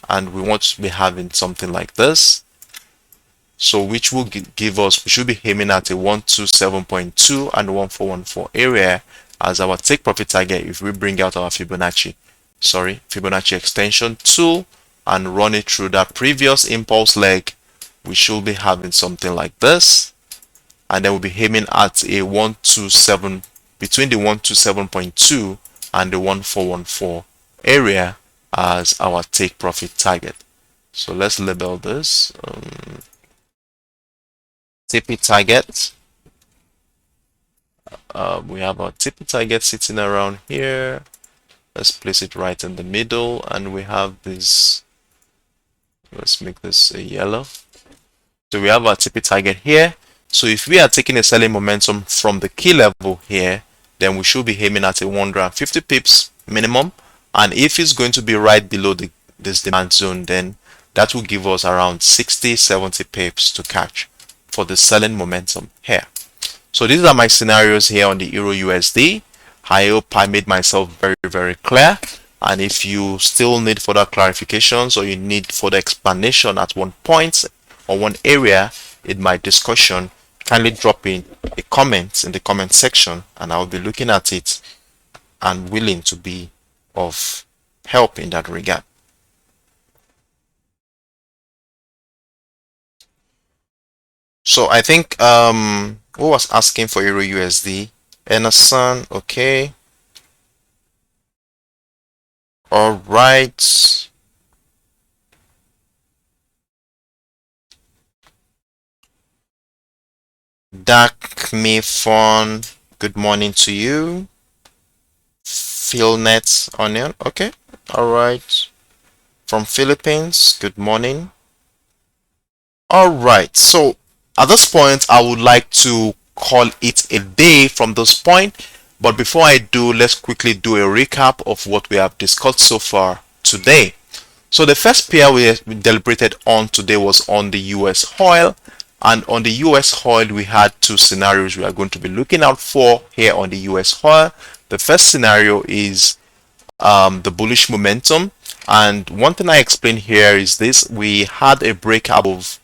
and we want to be having something like this. So which will give us, we should be aiming at a 127.2 and 1414 area as our take profit target if we bring out our Fibonacci extension tool and run it through that previous impulse leg. We should be having something like this, and then we'll be aiming at a 127, between the 127.2 and the 1414 area as our take profit target. So let's label this TP target. We have our TP target sitting around here. Let's place it right in the middle, and we have this, let's make this a yellow. So we have our TP target here. So if we are taking a selling momentum from the key level here, then we should be aiming at a 150 pips minimum. And if it's going to be right below this demand zone, then that will give us around 60-70 pips to catch for the selling momentum here. So these are my scenarios here on the EURUSD. I hope I made myself very, very clear. And if you still need further clarifications or you need further explanation at one point or one area in my discussion, kindly drop in a comment in the comment section, and I'll be looking at it and willing to be of help in that regard. So I think who was asking for EURUSD? Enasan, okay. All right. Dark Me Phone, good morning to you. Philnet Onion, okay. All right. From Philippines, good morning. All right. So at this point, I would like to call it a day from this point. But before I do, let's quickly do a recap of what we have discussed so far today. So the first pair we deliberated on today was on the US oil, And on the US oil, we had two scenarios we are going to be looking out for here on the US oil. The first scenario is the bullish momentum. And one thing I explained here is this: we had a breakout of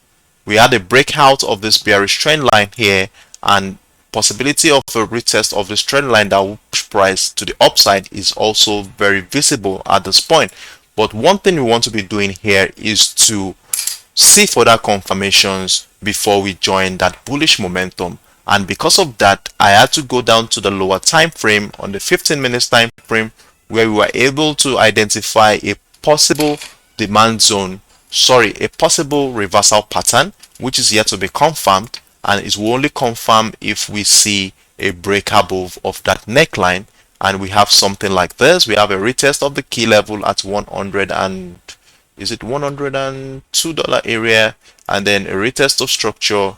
this bearish trend line here, and possibility of a retest of this trend line that will push price to the upside is also very visible at this point. But one thing we want to be doing here is to see further confirmations before we join that bullish momentum. And because of that, I had to go down to the lower time frame on the 15 minutes time frame, where we were able to identify a possible demand zone, a possible reversal pattern, which is yet to be confirmed, and it will only confirm if we see a break above of that neckline. And we have something like this. We have a retest of the key level at $102 area, and then a retest of structure.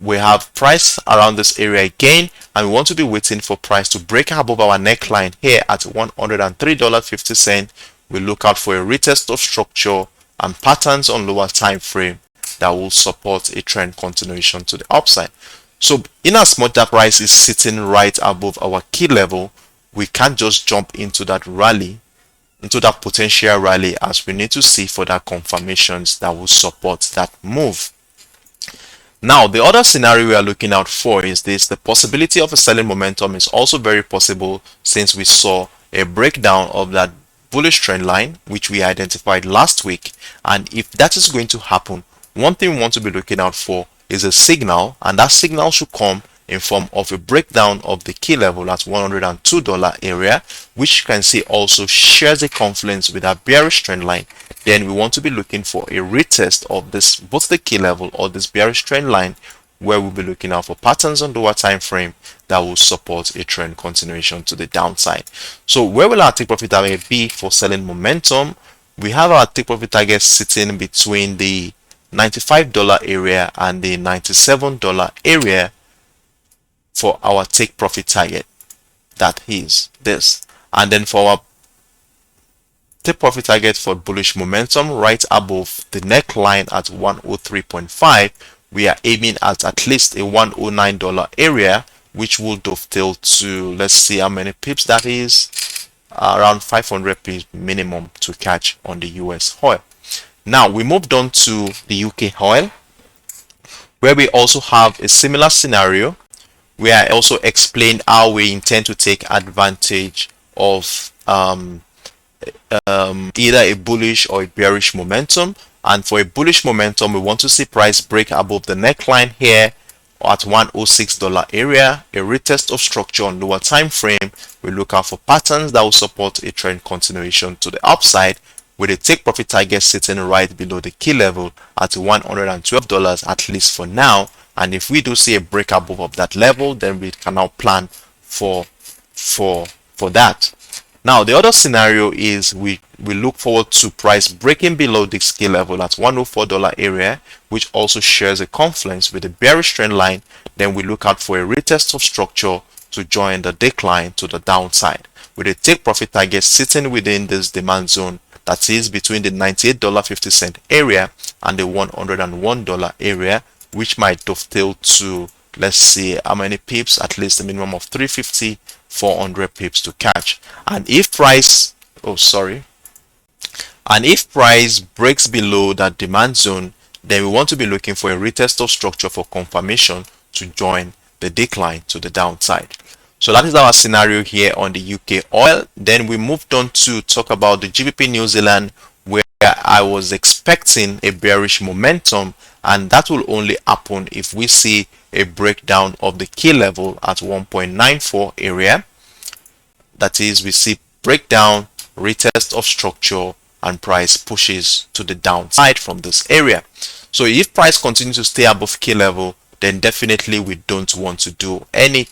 We have price around this area again, and we want to be waiting for price to break above our neckline here at $103.50. We look out for a retest of structure and patterns on lower time frame that will support a trend continuation to the upside. So in as much that price is sitting right above our key level, we can't just jump into that rally, into that potential rally, as we need to see further confirmations that will support that move. Now, the other scenario we are looking out for is this: the possibility of a selling momentum is also very possible, since we saw a breakdown of that bullish trend line, which we identified last week. And if that is going to happen, one thing we want to be looking out for is a signal, and that signal should come in form of a breakdown of the key level at $102 area, which you can see also shares a confluence with our bearish trend line. Then we want to be looking for a retest of this, both the key level or this bearish trend line, where we'll be looking out for patterns on the lower time frame that will support a trend continuation to the downside. So where will our take profit target be for selling momentum? We have our take profit target sitting between the $95 area and the $97 area for our take profit target. That is this. And then for our take profit target for bullish momentum, right above the neckline at 103.5, we are aiming at least a $109 area, which will dovetail to, let's see how many pips that is, around 500 pips minimum to catch on the US oil. Now we moved on to the UK oil, where we also have a similar scenario, where I also explained how we intend to take advantage of either a bullish or a bearish momentum. And for a bullish momentum, we want to see price break above the neckline here at $106 area, a retest of structure on lower time frame. We look out for patterns that will support a trend continuation to the upside, with a take profit target sitting right below the key level at $112, at least for now. And if we do see a break above of that level, then we can now plan for that. Now the other scenario is we look forward to price breaking below this key level at $104 area, which also shares a confluence with the bearish trend line. Then we look out for a retest of structure to join the decline to the downside, with a take profit target sitting within this demand zone, that is between the $98.50 area and the $101 area, which might dovetail to, let's see how many pips, at least a minimum of 350, 400 pips to catch. And if price breaks below that demand zone, then we want to be looking for a retest of structure for confirmation to join the decline to the downside. So that is our scenario here on the UK oil. Then we moved on to talk about the GBP New Zealand, where I was expecting a bearish momentum, and that will only happen if we see a breakdown of the key level at 1.94 area. That is, we see breakdown, retest of structure, and price pushes to the downside from this area. So if price continues to stay above key level, then definitely we don't want to do any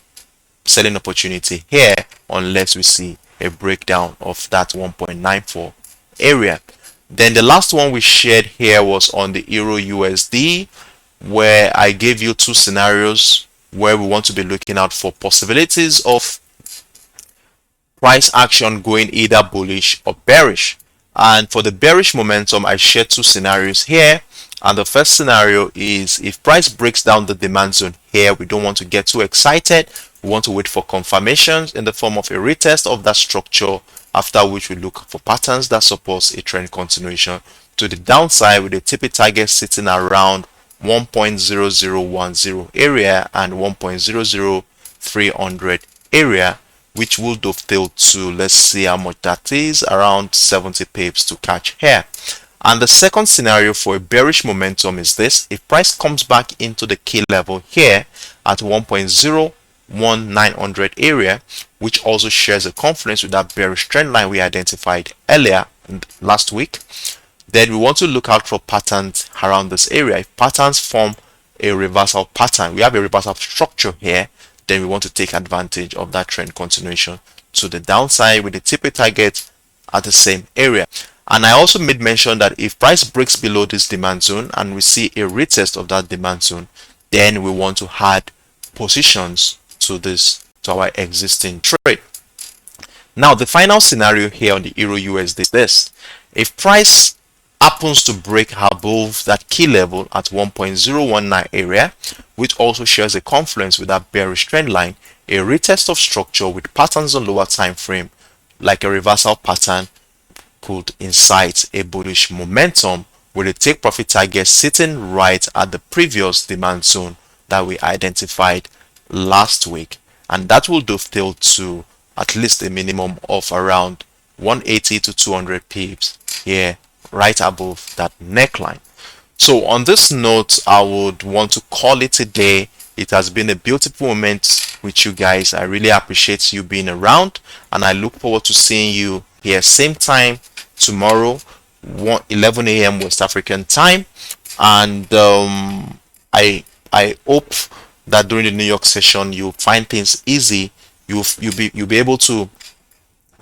selling opportunity here unless we see a breakdown of that 1.94 area. Then the last one we shared here was on the EURUSD, where I gave you two scenarios where we want to be looking out for possibilities of price action going either bullish or bearish. And for the bearish momentum, I shared two scenarios here. And the first scenario is if price breaks down the demand zone here, we don't want to get too excited. We want to wait for confirmations in the form of a retest of that structure, after which we look for patterns that supports a trend continuation to the downside, with a TP target sitting around 1.0010 area and 1.00300 area, which will dovetail to, let's see how much that is, around 70 pips to catch here. And the second scenario for a bearish momentum is this: if price comes back into the key level here at 1.01900 area, which also shares a confluence with that bearish trend line we identified earlier last week, then we want to look out for patterns around this area. If patterns form a reversal pattern, we have a reversal structure here, then we want to take advantage of that trend continuation to the downside with the TP target at the same area. And I also made mention that if price breaks below this demand zone and we see a retest of that demand zone, then we want to add positions to our existing trade. Now, the final scenario here on the Euro USD is this: if price happens to break above that key level at 1.019 area, which also shares a confluence with that bearish trend line, a retest of structure with patterns on lower time frame, like a reversal pattern, could incite a bullish momentum with a take profit target sitting right at the previous demand zone that we identified last week, and that will dovetail to at least a minimum of around 180 to 200 pips here right above that neckline. So on this note, I would want to call it a day. It has been a beautiful moment with you guys. I really appreciate you being around, and I look forward to seeing you here same time tomorrow, 11 a.m. West African time. And I hope that during the New York session you'll find things easy. You'll be able to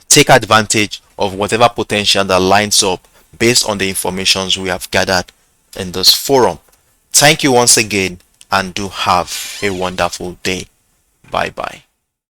take advantage of whatever potential that lines up based on the informations we have gathered in this forum. Thank you once again, and do have a wonderful day. Bye bye.